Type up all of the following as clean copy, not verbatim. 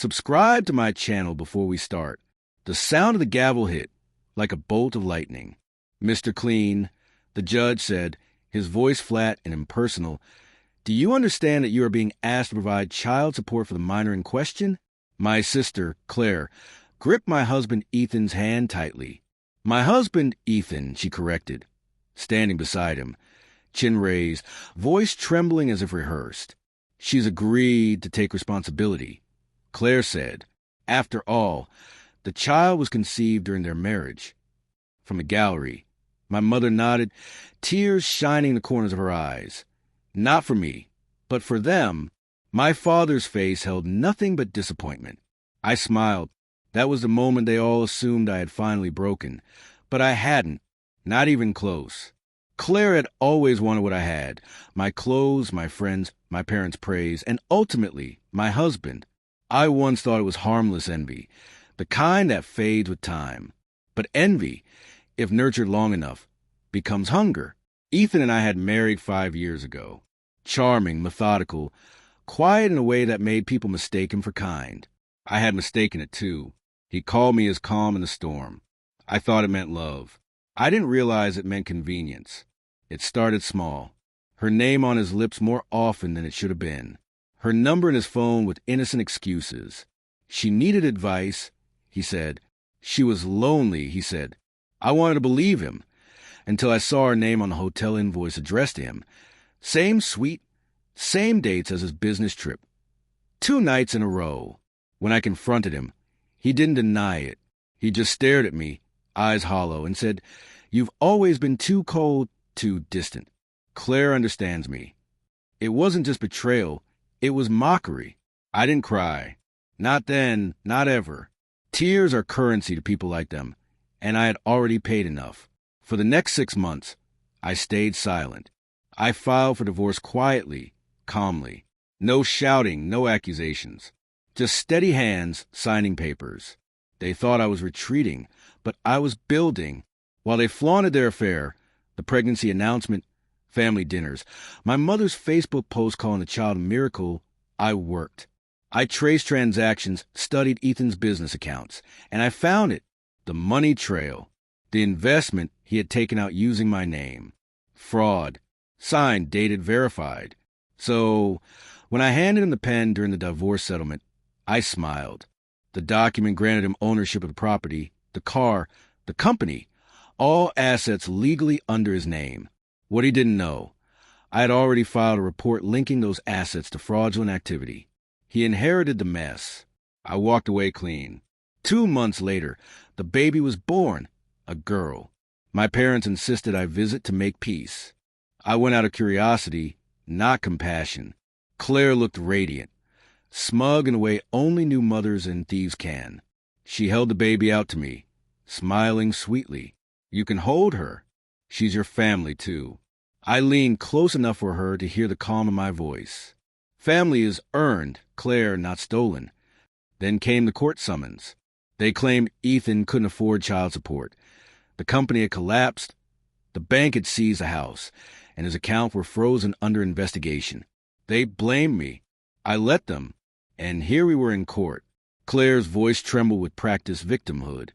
Subscribe to my channel before we start. The sound of the gavel hit like a bolt of lightning. Mr. Clean, the judge said, his voice flat and impersonal, do you understand that you are being asked to provide child support for the minor in question? My sister, Claire, gripped my husband Ethan's hand tightly. My husband, Ethan, she corrected, standing beside him, chin raised, voice trembling as if rehearsed. She's agreed to take responsibility. Claire said, after all, the child was conceived during their marriage. From the gallery, my mother nodded, tears shining in the corners of her eyes. Not for me, but for them. My father's face held nothing but disappointment. I smiled. That was the moment they all assumed I had finally broken. But I hadn't, not even close. Claire had always wanted what I had, my clothes, my friends, my parents' praise, and ultimately, my husband. I once thought it was harmless envy, the kind that fades with time. But envy, if nurtured long enough, becomes hunger. Ethan and I had married 5 years ago. Charming, methodical, quiet in a way that made people mistake him for kind. I had mistaken it, too. He called me his calm in the storm. I thought it meant love. I didn't realize it meant convenience. It started small. Her name on his lips more often than it should have been. Her number in his phone with innocent excuses. She needed advice, he said. She was lonely, he said. I wanted to believe him, until I saw her name on the hotel invoice addressed to him. Same suite, same dates as his business trip. 2 nights in a row. When I confronted him, he didn't deny it. He just stared at me, eyes hollow, and said, "You've always been too cold, too distant." Claire understands me. It wasn't just betrayal. It was mockery. I didn't cry. Not then, not ever. Tears are currency to people like them, and I had already paid enough. For the next 6 months, I stayed silent. I filed for divorce quietly, calmly. No shouting, no accusations. Just steady hands signing papers. They thought I was retreating, but I was building. While they flaunted their affair, the pregnancy announcement, family dinners, my mother's Facebook post calling the child a miracle, I worked. I traced transactions, studied Ethan's business accounts, and I found it. The money trail. The investment he had taken out using my name. Fraud. Signed, dated, verified. So, when I handed him the pen during the divorce settlement, I smiled. The document granted him ownership of the property, the car, the company, all assets legally under his name. What he didn't know, I had already filed a report linking those assets to fraudulent activity. He inherited the mess. I walked away clean. 2 months later, the baby was born, a girl. My parents insisted I visit to make peace. I went out of curiosity, not compassion. Claire looked radiant, smug in a way only new mothers and thieves can. She held the baby out to me, smiling sweetly. You can hold her. She's your family, too. I leaned close enough for her to hear the calm in my voice. Family is earned, Claire, not stolen. Then came the court summons. They claimed Ethan couldn't afford child support. The company had collapsed. The bank had seized the house, and his accounts were frozen under investigation. They blamed me. I let them. And here we were in court. Claire's voice trembled with practiced victimhood.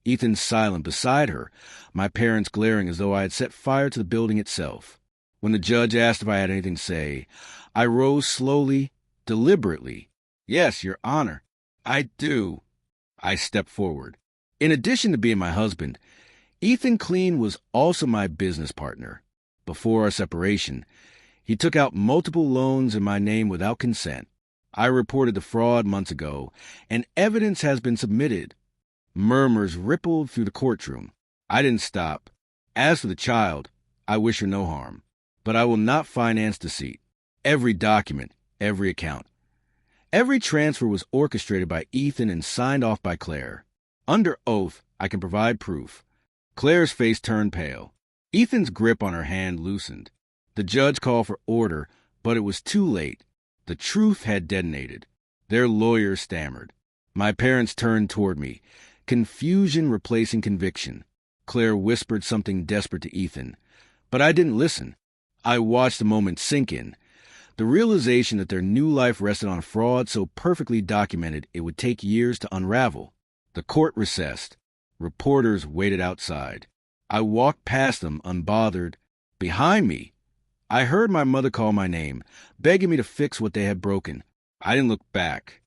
Ethan silent beside her, my parents glaring as though I had set fire to the building itself. When the judge asked if I had anything to say, I rose slowly, deliberately. Yes, Your Honor, I do. I stepped forward. In addition to being my husband, Ethan Clean was also my business partner. Before our separation, he took out multiple loans in my name without consent. I reported the fraud months ago, and evidence has been submitted. Murmurs rippled through the courtroom. I didn't stop. As for the child, I wish her no harm. But I will not finance deceit. Every document, every account. Every transfer was orchestrated by Ethan and signed off by Claire. Under oath, I can provide proof. Claire's face turned pale. Ethan's grip on her hand loosened. The judge called for order, but it was too late. The truth had detonated. Their lawyer stammered. My parents turned toward me, confusion replacing conviction. Claire whispered something desperate to Ethan, but I didn't listen. I watched the moment sink in. The realization that their new life rested on fraud so perfectly documented it would take years to unravel. The court recessed. Reporters waited outside. I walked past them, unbothered. Behind me, I heard my mother call my name, begging me to fix what they had broken. I didn't look back.